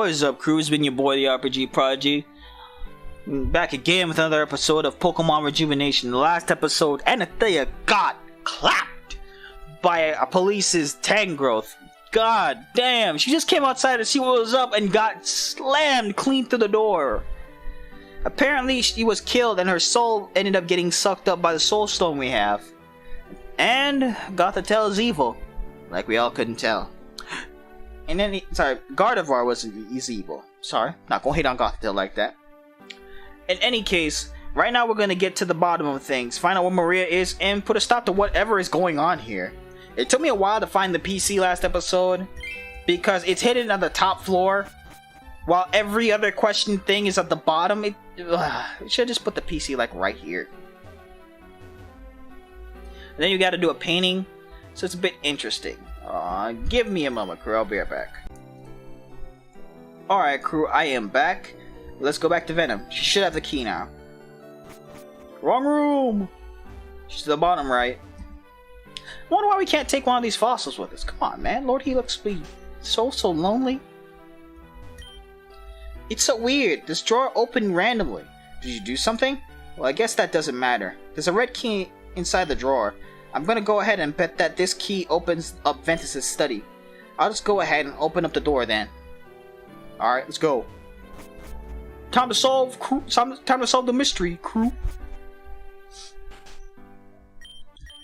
What is up, crew? It's been your boy, the RPG Prodigy. Back again with another episode of Pokemon Rejuvenation. The last episode, Anathea got clapped by a police's Tangrowth. God damn, she just came outside to see what was up and got slammed clean through the door. Apparently, she was killed and her soul ended up getting sucked up by the soul stone we have. And Gothitelle is evil, like we all couldn't tell. And then, Gardevoir is evil. Sorry, not gonna hate on Gothitelle like that. In any case, right now we're gonna get to the bottom of things, find out where Maria is, and put a stop to whatever is going on here. It took me a while to find the PC last episode, because it's hidden on the top floor, while every other question thing is at the bottom. It should just put the PC like right here. And then you gotta do a painting, so it's a bit interesting. Give me a moment, crew. I'll be right back. Alright, crew, I am back. Let's go back to Venom. She should have the key now. Wrong room! She's to the bottom right. I wonder why we can't take one of these fossils with us. Come on, man. Lord, he looks so lonely. It's so weird. This drawer opened randomly. Did you do something? Well, I guess that doesn't matter. There's a red key inside the drawer. I'm gonna go ahead and bet that this key opens up Ventus's study. I'll just go ahead and open up the door then. Alright, let's go. Time to solve, crew. Time to solve the mystery, crew.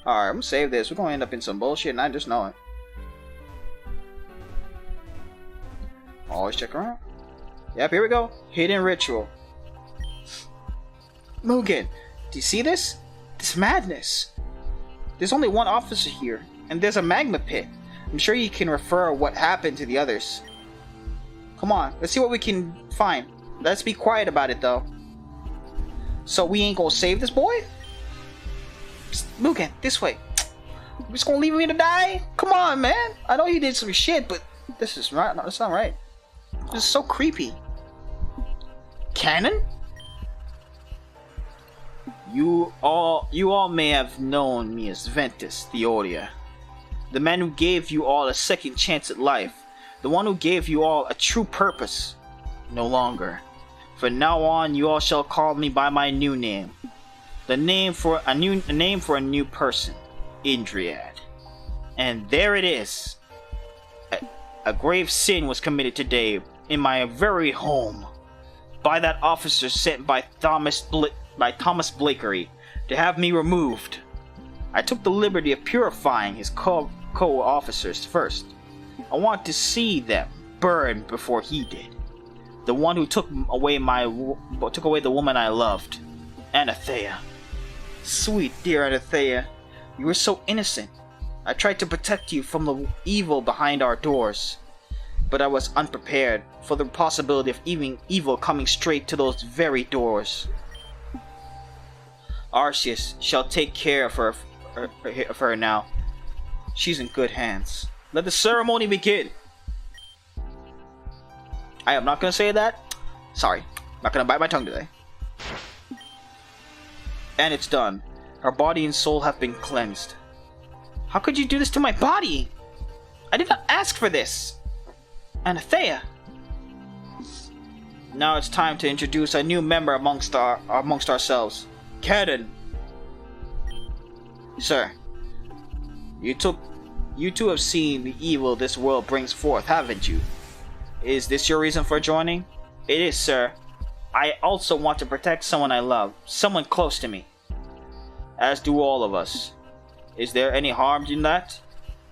Alright, I'm gonna save this. We're gonna end up in some bullshit and I just know it. Always check around. Yep, here we go. Hidden ritual. Mugen, do you see this? This madness. There's only one officer here, and there's a magma pit. I'm sure you can refer what happened to the others. Come on, let's see what we can find. Let's be quiet about it, though. So we ain't gonna save this boy? Psst, Mugen, this way. We're just gonna leave him here to die? Come on, man. I know he did some shit, but this is right. No, that's not right. This is so creepy. Cannon? You all may have known me as Ventus, the Odia. The man who gave you all a second chance at life. The one who gave you all a true purpose. No longer. From now on, you all shall call me by my new name. The name for a new person. Indriad. And there it is. A grave sin was committed today in my very home. By that officer sent by Thomas Blakery to have me removed. I took the liberty of purifying his co-officers first. I want to see them burn before he did. The one who took away the woman I loved, Anathea. Sweet dear Anathea, you were so innocent. I tried to protect you from the evil behind our doors, but I was unprepared for the possibility of evil coming straight to those very doors. Arceus shall take care of her now. She's in good hands. Let the ceremony begin. I am not gonna say that. Sorry, not gonna bite my tongue today. And it's done. Her body and soul have been cleansed. How could you do this to my body? I did not ask for this. Anathea. Now it's time to introduce a new member amongst ourselves. Cannon. Sir, you two have seen the evil this world brings forth, haven't you? Is this your reason for joining? It is, sir. I also want to protect someone I love, someone close to me. As do all of us. Is there any harm in that?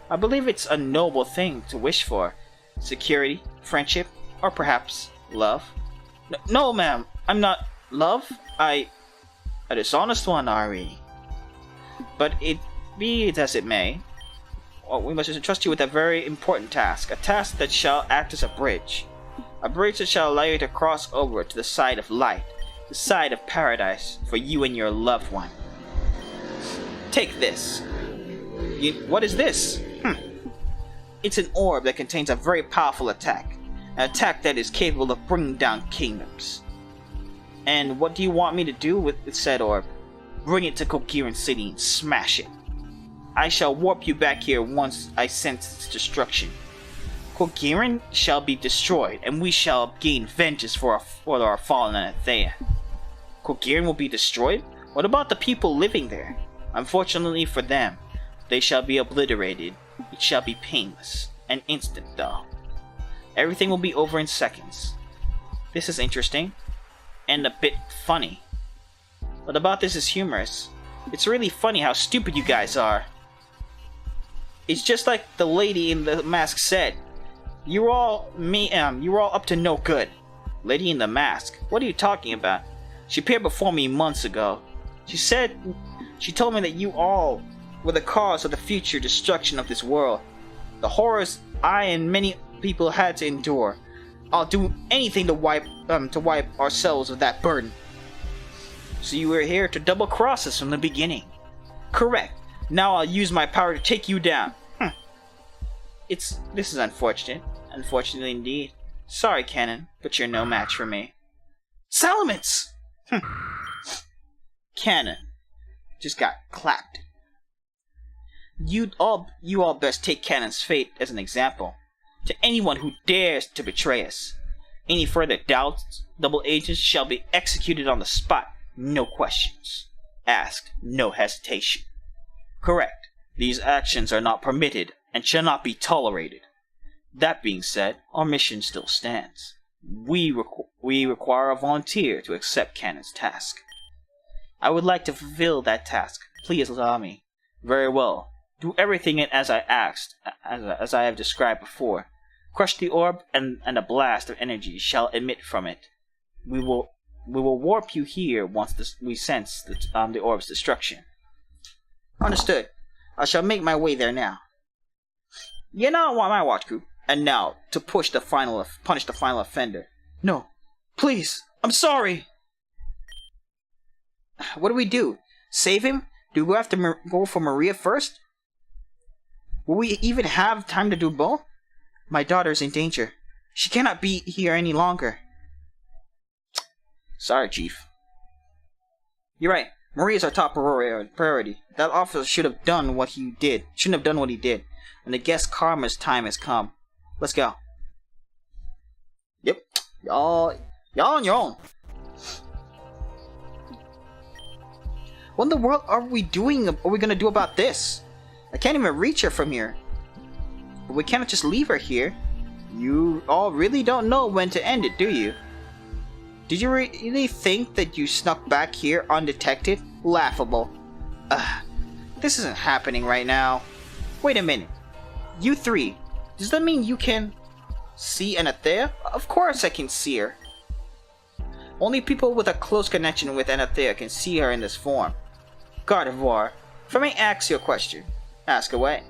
I believe it's a noble thing to wish for. Security, friendship, or perhaps love. No, ma'am, I'm not love. A dishonest one, Ari. But be it as it may, we must entrust you with a very important task. A task that shall act as a bridge. A bridge that shall allow you to cross over to the side of light, the side of paradise, for you and your loved one. Take this. What is this? It's an orb that contains a very powerful attack. An attack that is capable of bringing down kingdoms. And what do you want me to do with said orb? Bring it to Coherent City and smash it. I shall warp you back here once I sense its destruction. Kogirin shall be destroyed, and we shall gain vengeance for our fallen Anathea. Kogirin will be destroyed? What about the people living there? Unfortunately for them, they shall be obliterated. It shall be painless and instant, though. Everything will be over in seconds. This is interesting, and a bit funny. What about this is humorous? It's really funny how stupid you guys are. It's just like the lady in the mask said. You're all up to no good. Lady in the mask? What are you talking about? She appeared before me months ago. She told me that you all were the cause of the future destruction of this world. The horrors I and many people had to endure. I'll do anything to wipe ourselves of that burden. So you were here to double cross us from the beginning. Correct. Now I'll use my power to take you down. This is unfortunate. Unfortunately indeed. Sorry, Canon, but you're no match for me. Salamence! Canon just got clapped. You all best take Canon's fate as an example. To anyone who dares to betray us. Any further doubts, double agents shall be executed on the spot. No questions asked, no hesitation. Correct. These actions are not permitted and shall not be tolerated. That being said, our mission still stands. We require a volunteer to accept Canon's task. I would like to fulfill that task. Please allow me. Very well. Do everything as I asked, as I have described before. Crush the orb, and a blast of energy shall emit from it. We will warp you here once we sense the orb's destruction. Understood. I shall make my way there now. You know what my watch group. And now to punish the final offender. No, please. I'm sorry. What do we do? Save him? Do we have to go for Maria first? Will we even have time to do both? My daughter's in danger. She cannot be here any longer. Sorry, Chief. You're right. Maria's our top priority. That officer should have done what he did. Shouldn't have done what he did. And I guess Karma's time has come. Let's go. Yep. Y'all on your own. What in the world are we gonna do about this? I can't even reach her from here. But we cannot just leave her here. You all really don't know when to end it, do you? Did you really think that you snuck back here undetected? Laughable. This isn't happening right now. Wait a minute. You three, does that mean you can see Anathea? Of course I can see her. Only people with a close connection with Anathea can see her in this form. Gardevoir, if I may ask you a question, ask away.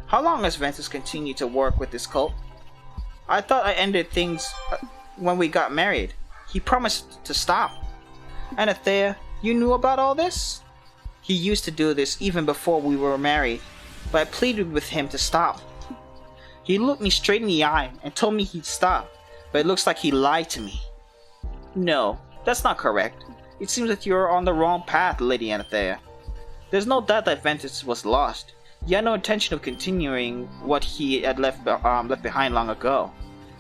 How long has Ventus continued to work with this cult? I thought I ended things when we got married. He promised to stop. Anathea, you knew about all this? He used to do this even before we were married, but I pleaded with him to stop. He looked me straight in the eye and told me he'd stop, but it looks like he lied to me. No, that's not correct. It seems that you're on the wrong path, Lady Anathea. There's no doubt that Ventus was lost. He had no intention of continuing what he had left behind long ago.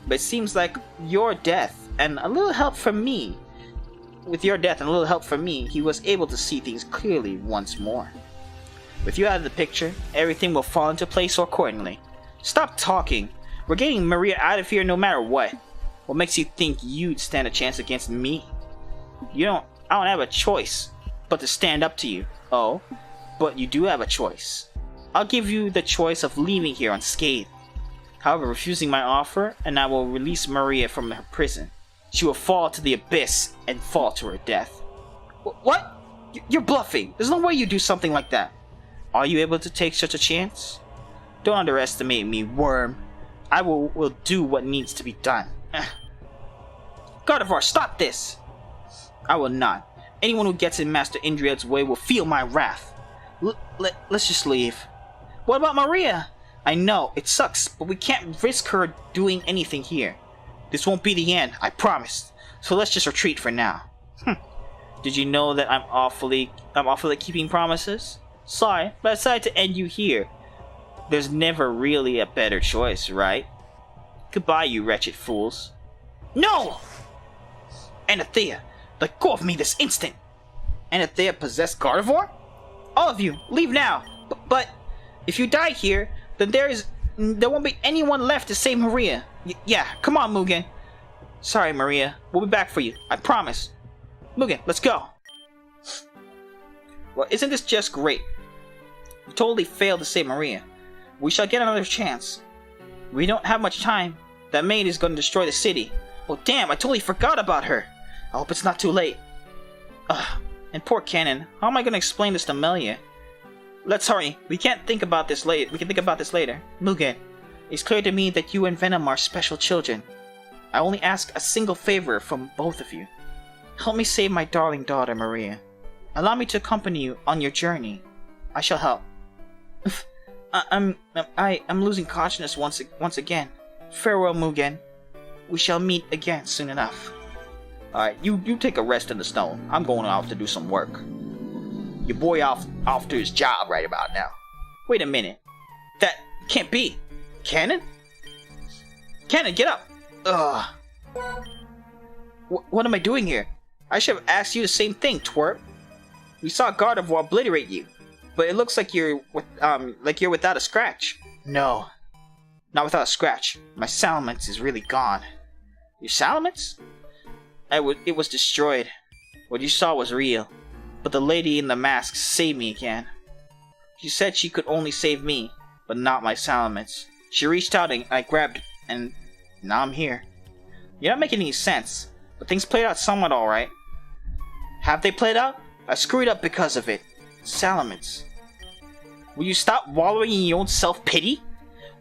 But it seems like your death and a little help from me, he was able to see things clearly once more. With you out of the picture, everything will fall into place accordingly. Stop talking. We're getting Maria out of here no matter what. What makes you think you'd stand a chance against me? I don't have a choice but to stand up to you. Oh, but you do have a choice. I'll give you the choice of leaving here unscathed. However, refusing my offer, and I will release Maria from her prison. She will fall to the abyss and fall to her death. What? You're bluffing. There's no way you do something like that. Are you able to take such a chance? Don't underestimate me, worm. I will do what needs to be done. Gardevoir, stop this! I will not. Anyone who gets in Master Indriel's way will feel my wrath. Let's just leave. What about Maria? I know, it sucks, but we can't risk her doing anything here. This won't be the end, I promise. So let's just retreat for now. Did you know that I'm awfully keeping promises? Sorry, but I decided to end you here. There's never really a better choice, right? Goodbye, you wretched fools. No! Anathea, let go of me this instant! Anathea possessed Gardevoir? All of you, leave now! But if you die here, then there won't be anyone left to save Maria. Yeah, come on, Mugen. Sorry, Maria. We'll be back for you. I promise. Mugen, let's go. Well, isn't this just great? You totally failed to save Maria. We shall get another chance. We don't have much time. That maid is going to destroy the city. Oh, damn, I totally forgot about her. I hope it's not too late. Ugh, and poor Cannon. How am I going to explain this to Melia? Let's hurry. We can think about this later. Mugen, it's clear to me that you and Venom are special children. I only ask a single favor from both of you. Help me save my darling daughter, Maria. Allow me to accompany you on your journey. I shall help. I'm losing consciousness once again. Farewell, Mugen. We shall meet again soon enough. Alright, you take a rest in the stone. I'm going out to do some work. Your boy off to his job right about now. Wait a minute. That can't be. Cannon? Cannon, get up! Ugh. What am I doing here? I should have asked you the same thing, twerp. We saw Gardevoir obliterate you, but it looks like you're without a scratch. No, not without a scratch. My Salamence is really gone. Your Salamence? It was destroyed. What you saw was real, but the lady in the mask saved me again. She said she could only save me, but not my Salamence. She reached out and I grabbed it, and now I'm here. You're not making any sense, but things played out somewhat alright. Have they played out? I screwed up because of it. Salamence. Will you stop wallowing in your own self-pity?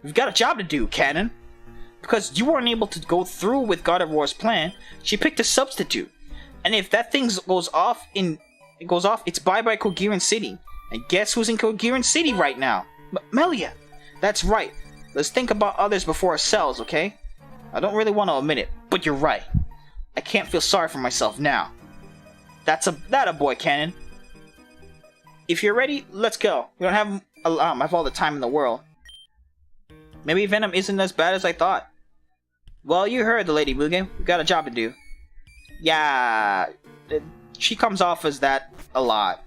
We've got a job to do, Cannon. Because you weren't able to go through with Gardevoir's plan, she picked a substitute. And if that thing goes off, it's bye-bye Coherent City. And guess who's in Coherent City right now? Melia! That's right. Let's think about others before ourselves, okay? I don't really want to admit it, but you're right. I can't feel sorry for myself now. That a boy, Cannon. If you're ready, let's go. We don't have all the time in the world. Maybe Venom isn't as bad as I thought. Well, you heard the lady, Mugen. We got a job to do. Yeah, she comes off as that a lot.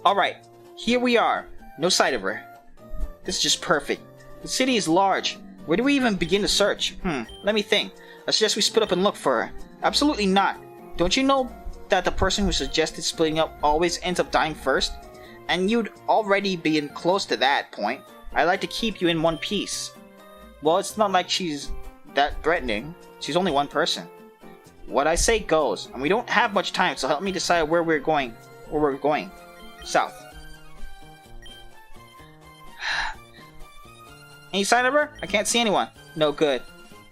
Alright, here we are. No sight of her. This is just perfect. The city is large. Where do we even begin to search? Let me think. I suggest we split up and look for her. Absolutely not. Don't you know that the person who suggested splitting up always ends up dying first? And you'd already been close to that point. I'd like to keep you in one piece. Well, it's not like she's that threatening. She's only one person. What I say goes, and we don't have much time, so help me decide where we're going. South. Any sign of her? I can't see anyone. No good.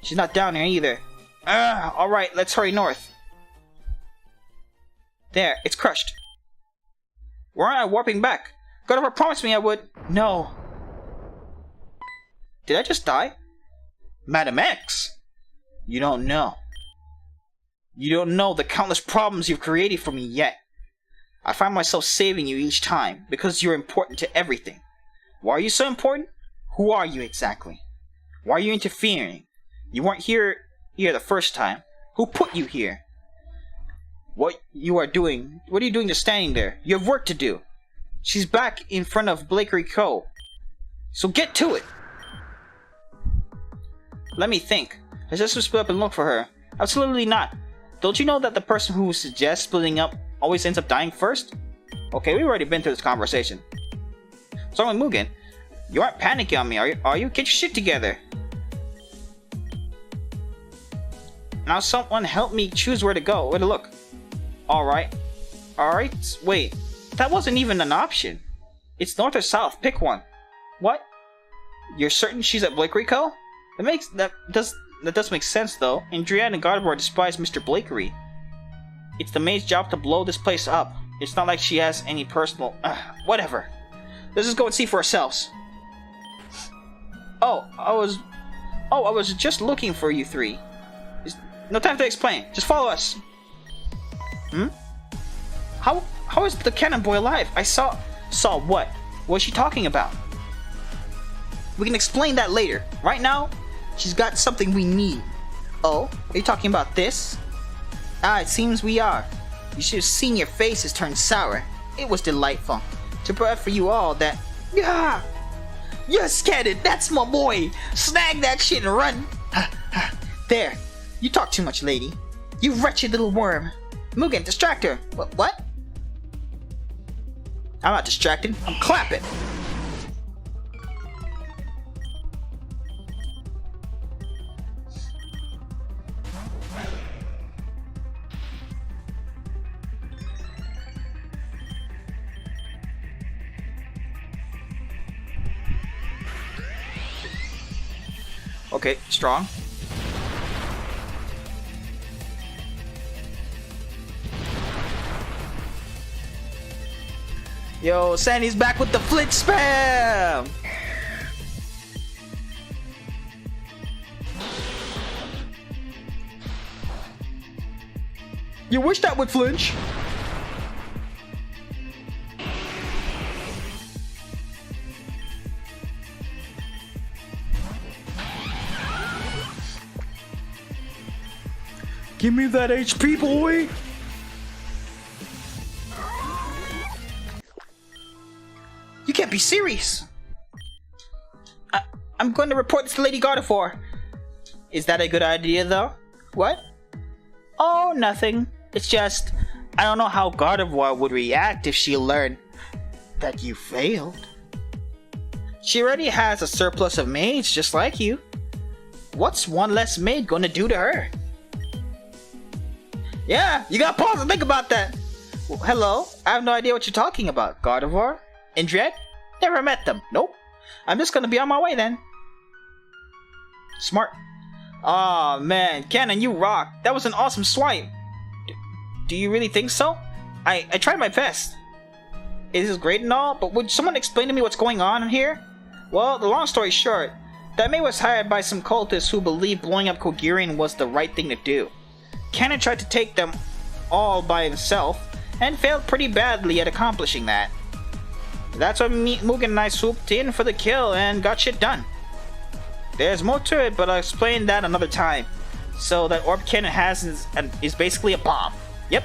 She's not down here either. Alright, let's hurry north. There, it's crushed. Why aren't I warping back? Gardevoir promised me I would. No. Did I just die? Madam X? You don't know. You don't know the countless problems you've created for me yet. I find myself saving you each time because you're important to everything. Why are you so important? Who are you exactly? Why are you interfering? You weren't here the first time. Who put you here? What are you doing just standing there? You have work to do. She's back in front of Blakery Cove. So get to it. Let me think. I just split up and look for her. Absolutely not. Don't you know that the person who suggests splitting up always ends up dying first? Okay, we've already been through this conversation. So with Mugen, you aren't panicking on me, are you? Get your shit together. Now someone help me choose where to look. Alright, wait, that wasn't even an option. It's north or south, pick one. What? You're certain she's at Blakery Co? That does make sense though. Andrea and Gardevoir despise Mr. Blakery. It's the maid's job to blow this place up. It's not like she has any personal... whatever. Let's just go and see for ourselves. I was just looking for you three. No time to explain. Just follow us. How is the cannon boy alive? I saw what? What is she talking about? We can explain that later. Right now, She's got something we need. Oh, are you talking about this? Ah, it seems we are. You should have seen your faces turn sour. It was delightful. To prepare for you all that... Yeah! Yes, Cannon, that's my boy! Snag that shit and run! There. You talk too much, lady. You wretched little worm. Mugen, distract her. What? I'm not distracted. I'm clapping. Okay, strong. Yo, Sandy's back with the flit spam! You wish that would flinch? Give me that HP, boy! You can't be serious! I'm going to report this to Lady Gardevoir. Is that a good idea, though? What? Oh, nothing. It's just, I don't know how Gardevoir would react if she learned that you failed. She already has a surplus of maids just like you. What's one less maid gonna do to her? Yeah, you gotta pause and think about that. Well, hello, I have no idea what you're talking about. Gardevoir? Indriat? Never met them. Nope. I'm just gonna be on my way then. Smart. Aw, man, Cannon, you rock. That was an awesome swipe. Do you really think so? I tried my best. It is great and all, but would someone explain to me what's going on in here? Well, the long story short, that maid was hired by some cultists who believed blowing up Kogirian was the right thing to do. Cannon tried to take them all by himself, and failed pretty badly at accomplishing that. That's when Mugen and I swooped in for the kill and got shit done. There's more to it, but I'll explain that another time. So that orb Cannon has is basically a bomb. Yep.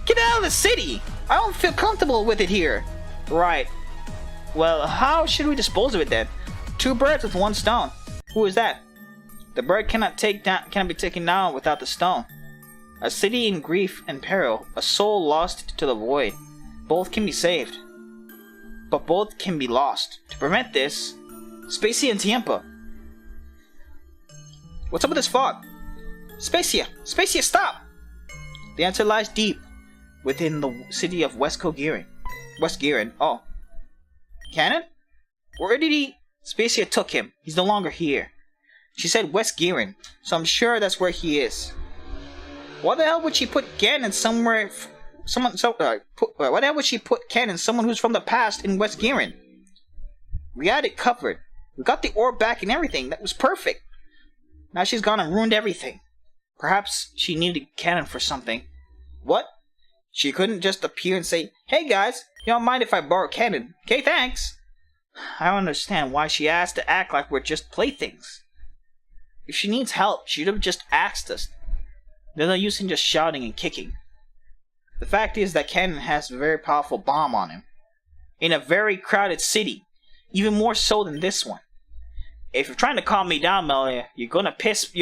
Get out of the city! I don't feel comfortable with it here. Right. Well, how should we dispose of it then? 2 birds with 1 stone. Who is that? The bird cannot be taken down without the stone. A city in grief and peril, a soul lost to the void. Both can be saved, but both can be lost. To prevent this, Spacia and Tiempo. What's up with this fog? Spacia, stop! The answer lies deep within the city of West Girin. Oh. Cannon? Where did he... Spacia took him. He's no longer here. She said West Girin, so I'm sure that's where he is. Why the hell would she put Ganon somewhere... why the hell would she put Ganon, someone who's from the past, in West Girin? We had it covered. We got the orb back and everything. That was perfect. Now she's gone and ruined everything. Perhaps she needed Ganon for something. What? She couldn't just appear and say, "Hey guys, you don't mind if I borrow Ganon? Okay, thanks." I don't understand why she has to act like we're just playthings. If she needs help, she'd have just asked us. There's no use in just shouting and kicking. The fact is that Ganon has a very powerful bomb on him. In a very crowded city. Even more so than this one. If you're trying to calm me down, Melia, you're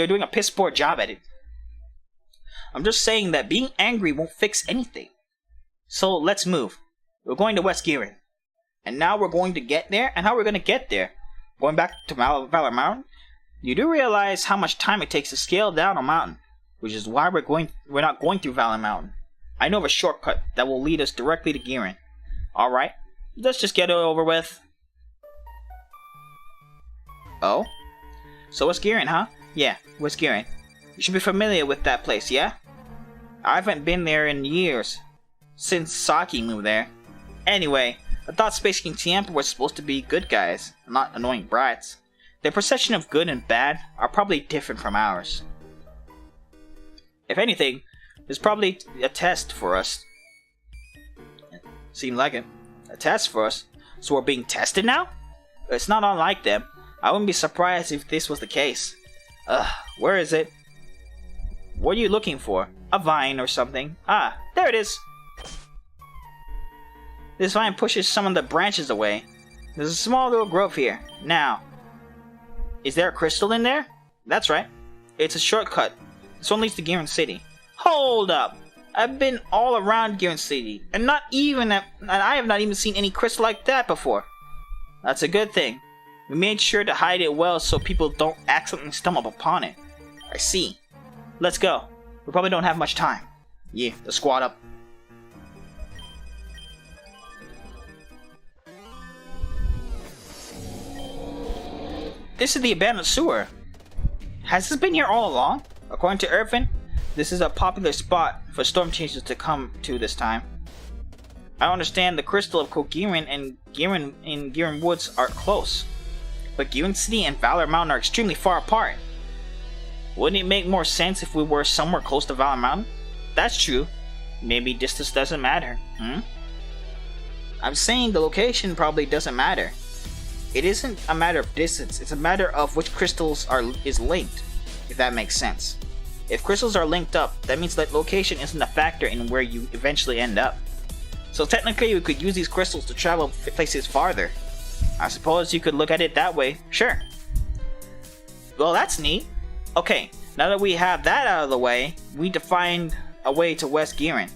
doing a piss poor job at it. I'm just saying that being angry won't fix anything. So let's move. We're going to West Girin. And now we're going to get there, and how we're going to get there? Going back to Valor Mountain? You do realize how much time it takes to scale down a mountain, which is why we're not going through Valor Mountain. I know of a shortcut that will lead us directly to Girin. Alright, let's just get it over with. Oh? So West Girin, huh? Yeah, West Girin. You should be familiar with that place, yeah? I haven't been there in years. Since Saki moved there. Anyway, I thought Space King Tiempo were supposed to be good guys, not annoying brats. Their perception of good and bad are probably different from ours. If anything, there's probably a test for us. Seemed like it. A test for us? So we're being tested now? It's not unlike them. I wouldn't be surprised if this was the case. Ugh, where is it? What are you looking for? A vine or something? Ah, there it is! This vine pushes some of the branches away. There's a small little grove here. Now, is there a crystal in there? That's right. It's a shortcut. This one leads to Giron City. Hold up! I've been all around Giron City, and I have not even seen any crystal like that before. That's a good thing. We made sure to hide it well so people don't accidentally stumble upon it. I see. Let's go. We probably don't have much time. Yeah, let's squad up. This is the abandoned sewer. Has this been here all along? According to Irvin, this is a popular spot for storm chasers to come to this time. I understand the crystal of Kogirin and Giron in Giron Woods are close, but Giron City and Valor Mountain are extremely far apart. Wouldn't it make more sense if we were somewhere close to Valor Mountain? That's true. Maybe distance doesn't matter, I'm saying the location probably doesn't matter. It isn't a matter of distance, it's a matter of which crystals is linked, if that makes sense. If crystals are linked up, that means that location isn't a factor in where you eventually end up. So technically we could use these crystals to travel places farther. I suppose you could look at it that way, sure. Well, that's neat. Okay, now that we have that out of the way, we need to find a way to West Giron.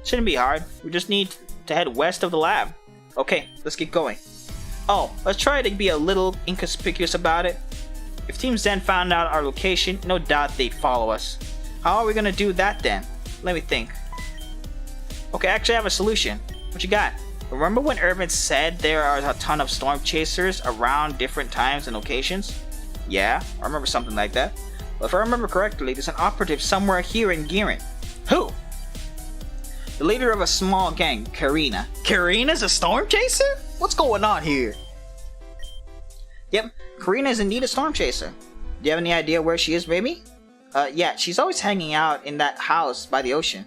Shouldn't be hard, we just need to head west of the lab. Okay, let's get going. Oh, let's try to be a little inconspicuous about it. If Team Zen found out our location, no doubt they'd follow us. How are we gonna do that then? Let me think. Okay, I actually have a solution. What you got? Remember when Irvin said there are a ton of storm chasers around different times and locations? Yeah, I remember something like that. But if I remember correctly, there's an operative somewhere here in Giron. Who? The leader of a small gang, Karina. Karina's a storm chaser? What's going on here? Yep, Karina is indeed a storm chaser. Do you have any idea where she is, maybe? Yeah, she's always hanging out in that house by the ocean.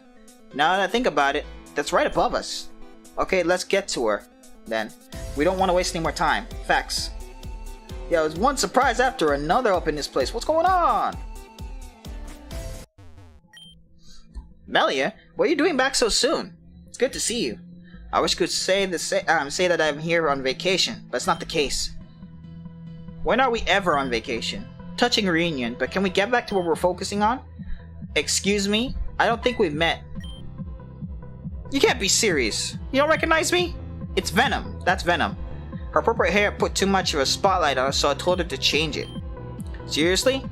Now that I think about it, that's right above us. Okay, let's get to her, then. We don't want to waste any more time. Facts. Yeah, there's one surprise after another up in this place. What's going on? Melia, what are you doing back so soon? It's good to see you. I wish I could say that I'm here on vacation, but it's not the case. When are we ever on vacation? Touching reunion, but can we get back to what we're focusing on? Excuse me? I don't think we've met. You can't be serious. You don't recognize me? It's Venom. That's Venom. Her purple hair put too much of a spotlight on us, so I told her to change it. Seriously?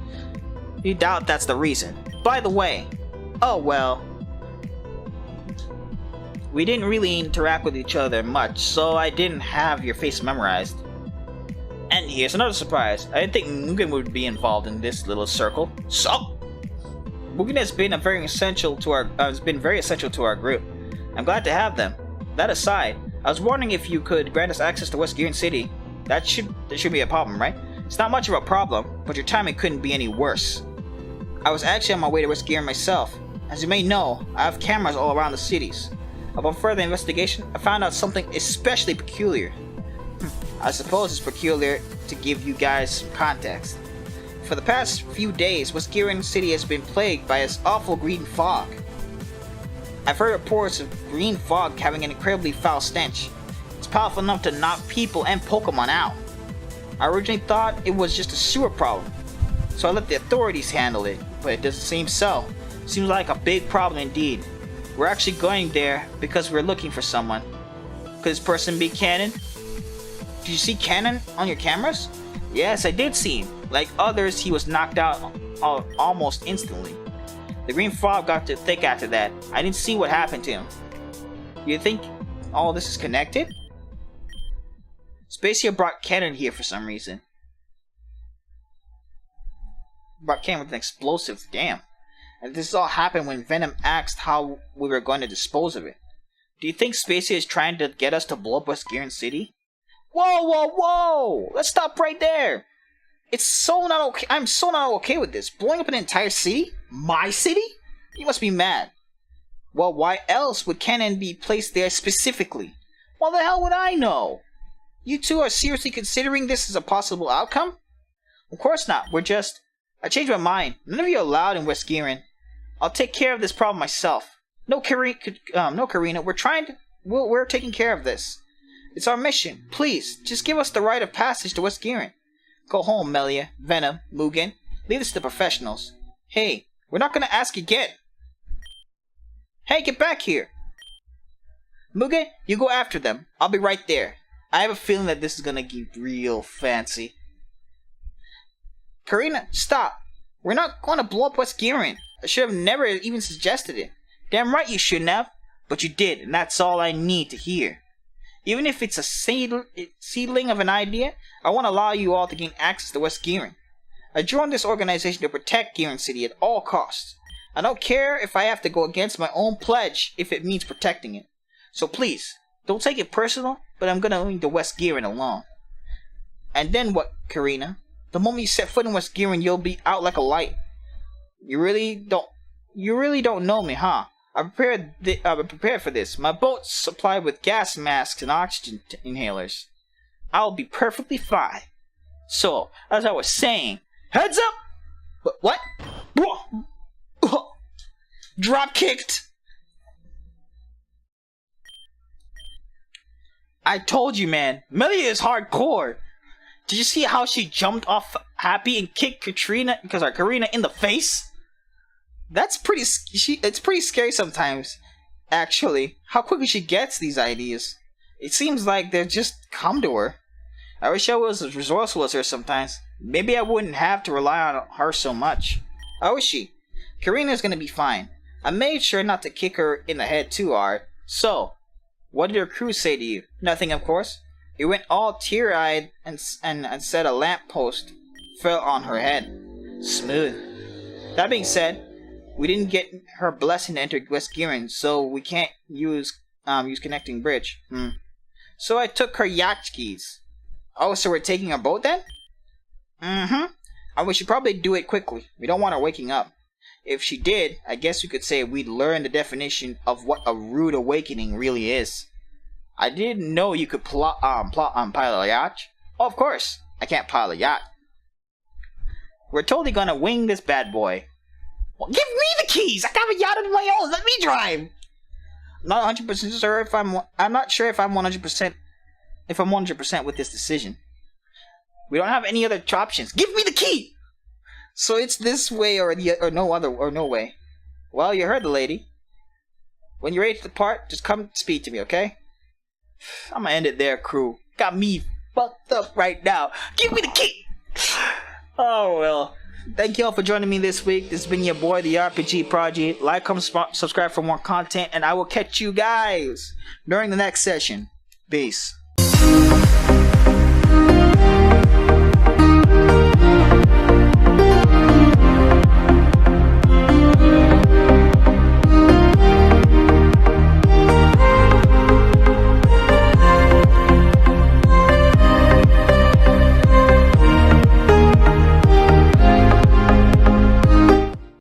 You doubt that's the reason. By the way, oh well. We didn't really interact with each other much, so I didn't have your face memorized. And here's another surprise. I didn't think Mugen would be involved in this little circle. So, Mugen has been very essential to our group. I'm glad to have them. That aside, I was wondering if you could grant us access to West Giron City. That should be a problem, right? It's not much of a problem, but your timing couldn't be any worse. I was actually on my way to West Giron myself. As you may know, I have cameras all around the cities. Upon further investigation, I found out something especially peculiar. I suppose it's peculiar to give you guys some context. For the past few days, West Giron City has been plagued by this awful green fog. I've heard reports of green fog having an incredibly foul stench. It's powerful enough to knock people and Pokemon out. I originally thought it was just a sewer problem, so I let the authorities handle it, but it doesn't seem so. It seems like a big problem indeed. We're actually going there because we're looking for someone. Could this person be Cannon? Did you see Cannon on your cameras? Yes, I did see him. Like others, he was knocked out almost instantly. The green fog got too thick after that. I didn't see what happened to him. Do you think all this is connected? Spacia brought Cannon here for some reason. Brought Cannon with an explosive, damn. And this all happened when Venom asked how we were going to dispose of it. Do you think Spacia is trying to get us to blow up West Giron City? Whoa, whoa, whoa! Let's stop right there! It's so not okay. I'm so not okay with this. Blowing up an entire city? My city? You must be mad. Well, why else would Cannon be placed there specifically? Well, the hell would I know? You two are seriously considering this as a possible outcome? Of course not. I changed my mind. None of you are allowed in West Giran. I'll take care of this problem myself. No, Karina. We're taking care of this. It's our mission. Please, just give us the rite of passage to West Giran. Go home, Melia, Venom, Mugen. Leave this to the professionals. Hey, we're not gonna ask again. Hey, get back here. Mugen, you go after them. I'll be right there. I have a feeling that this is gonna get real fancy. Karina, stop. We're not gonna blow up West Giran. I should have never even suggested it. Damn right you shouldn't have. But you did, and that's all I need to hear. Even if it's a seedling of an idea, I want to allow you all to gain access to West Giran. I joined this organization to protect Giran City at all costs. I don't care if I have to go against my own pledge if it means protecting it. So please, don't take it personal, but I'm gonna leave the West Giran alone. And then what, Karina? The moment you set foot in West Giran, you'll be out like a light. You really don't know me, huh? I'm prepared for this. My boat's supplied with gas masks and oxygen inhalers. I'll be perfectly fine. So, as I was saying, heads up! What? Drop kicked! I told you, man. Melia is hardcore. Did you see how she jumped off happy and kicked Karina in the face? It's pretty scary sometimes, actually, how quickly she gets these ideas. It seems like they just come to her. I wish I was as resourceful as her sometimes. Maybe I wouldn't have to rely on her so much. How is she? Karina's gonna be fine. I made sure not to kick her in the head too hard. So, what did her crew say to you? Nothing, of course. It went all teary-eyed and said a lamppost fell on her head. Smooth. That being said, we didn't get her blessing to enter West Giran, so we can't use connecting bridge. So I took her yacht keys. Oh, so we're taking a boat then? And we should probably do it quickly. We don't want her waking up. If she did, I guess we could say we'd learn the definition of what a rude awakening really is. I didn't know you could pilot a yacht. Oh, of course, I can't pilot a yacht. We're totally gonna wing this bad boy. Well, give me the keys! I got a yacht of my own! Let me drive! Not 100% sure if I'm not sure if I'm 100% with this decision. We don't have any other options. Give me the key! So it's this way or no way. Well, you heard the lady. When you're ready to depart, just come speak to me, okay? I'm gonna end it there, crew. Got me fucked up right now. Give me the key! Oh, well. Thank you all for joining me this week. This has been your boy, the RPG Prodigy. Like, comment, subscribe for more content, and I will catch you guys during the next session. Peace.